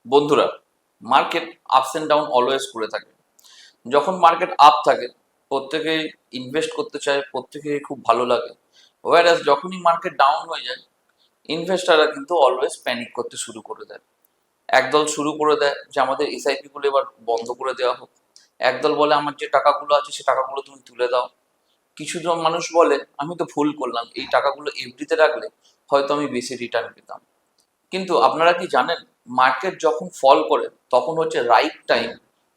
বন্ধুরা, market ups and down always করে থাকে। যখন মার্কেট আপ থাকে প্রত্যেকেই ইনভেস্ট করতে চায়, প্রত্যেকেই খুব ভালো লাগে। ওয়ারাস যখনই মার্কেট ডাউন হয়ে যায়, ইনভেস্টাররা কিন্তু অলওয়েজ প্যানিক করতে শুরু করে দেয়। একদল শুরু করে দেয় যে আমাদের এসআইপি গুলো এবার বন্ধ করে দেওয়া হোক। একদল বলে আমার যে টাকাগুলো আছে সে টাকাগুলো তুমি তুলে দাও। কিছুজন মানুষ বলে আমি তো ভুল করলাম, এই টাকাগুলো এফডিতে রাখলে হয়তো আমি বেশি রিটার্ন পেতাম। কিন্তু আপনারা কি জানেন, মার্কেট যখন ফল করে তখন হচ্ছে রাইট টাইম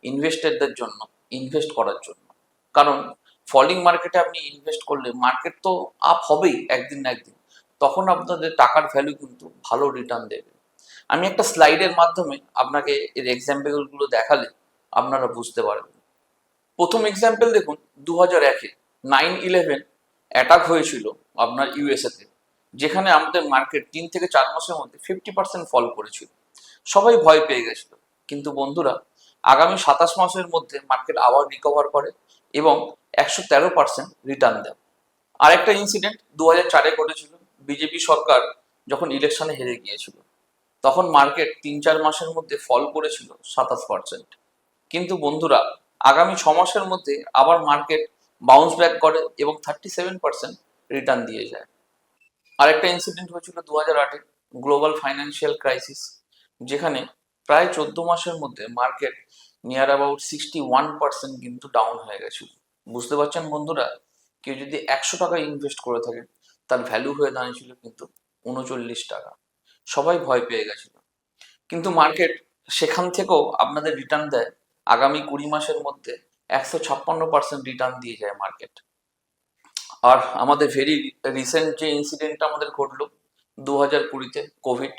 ইনভেস্টরদের জন্য ইনভেস্ট করার জন্য। কারণ ফলিং মার্কেটে আপনি ইনভেস্ট করলে মার্কেট তো আপ হবেই একদিন না একদিন, তখন আপনাদের টাকার ভ্যালু কিন্তু ভালো রিটার্ন দেবে। আমি একটা স্লাইডের মাধ্যমে আপনাকে এর এক্সাম্পলগুলো দেখালে আপনারা বুঝতে পারবেন। প্রথম এক্সাম্পল দেখুন, 2001-এ 9/11 অ্যাটাক হয়েছিল আপনার ইউএসএতে, যেখানে আমাদের মার্কেট 3 থেকে 4 মাসের মধ্যে 50% ফল করেছিল। সবাই ভয় পেয়ে গেছিল। কিন্তু বন্ধুরা, আগামী 27 মাসের মধ্যে মার্কেট আবার রিকভার করে এবং 113% রিটার্ন দেয়। আরেকটা ইনসিডেন্ট 2004-এ ঘটেছিল। বিজেপি সরকার যখন ইলেকশনে হেরে গিয়েছিল, তখন মার্কেট 3-4 মাসের মধ্যে ফল করেছিল 27%। কিন্তু বন্ধুরা, আগামী 6 মাসের মধ্যে আবার মার্কেট বাউন্স ব্যাক করে এবং 37% রিটার্ন দিয়ে যায়। আরেকটা ইনসিডেন্ট হয়েছিল 2008-এ, গ্লোবাল ফাইন্যান্সিয়াল ক্রাইসিস, যেখানে প্রায় 14 মাসের মধ্যে মার্কেট নিয়ার অ্যাবাউট 61% কিন্তু ডাউন হয়ে গেছিল। বুঝতে পারছেন বন্ধুরা, কেউ যদি 100 টাকা ইনভেস্ট করে থাকে তার ভ্যালু হয়ে দাঁড়িয়েছিল কিন্তু 39 টাকা। সবাই ভয় পেয়ে গেছিল। কিন্তু মার্কেট সেখান থেকেও আপনাদের রিটার্ন দেয়। আগামী 20 মাসের মধ্যে 156% রিটার্ন দিয়ে যায় মার্কেট। আর আমাদের ভেরি রিসেন্ট যে ইনসিডেন্টটা আমাদের ঘটলো 2020-তে, কোভিড।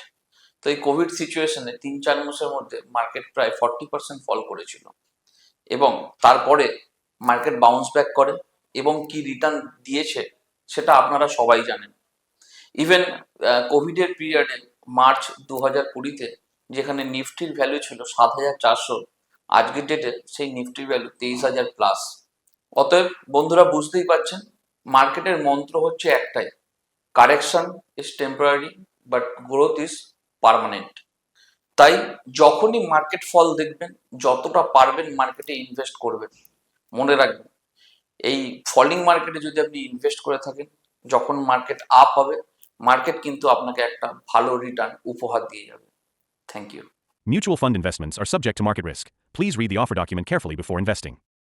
তো এই কোভিড সিচুয়েশনে 3-4 মাসের মধ্যে মার্কেট প্রায় 40% ফল করেছিল এবং তারপরে মার্কেট বাউন্স ব্যাক করে এবং কি রিটার্ন দিয়েছে সেটা আপনারা সবাই জানেন। ইভেন কোভিডের পিরিয়ডে মার্চ 2020-তে যেখানে নিফটির ভ্যালু ছিল 7,400, আজকের ডেটে সেই নিফটির ভ্যালু 23,000+। অতএব বন্ধুরা, বুঝতেই পারছেন মার্কেটের মন্ত্র হচ্ছে একটাই, correction is temporary but growth is permanent. তাই যখনই মার্কেট ফল দেখবেন, যতটা পারবেন মার্কেটে ইনভেস্ট করবেন। মনে রাখবেন, এই ফলিং মার্কেটে যদি আপনি ইনভেস্ট করে থাকেন, যখন মার্কেট আপ হবে মার্কেট কিন্তু আপনাকে একটা ভালো রিটার্ন উপহার দিয়ে যাবে। Thank you. Mutual fund investments are subject to market risk. Please read the offer document carefully before investing.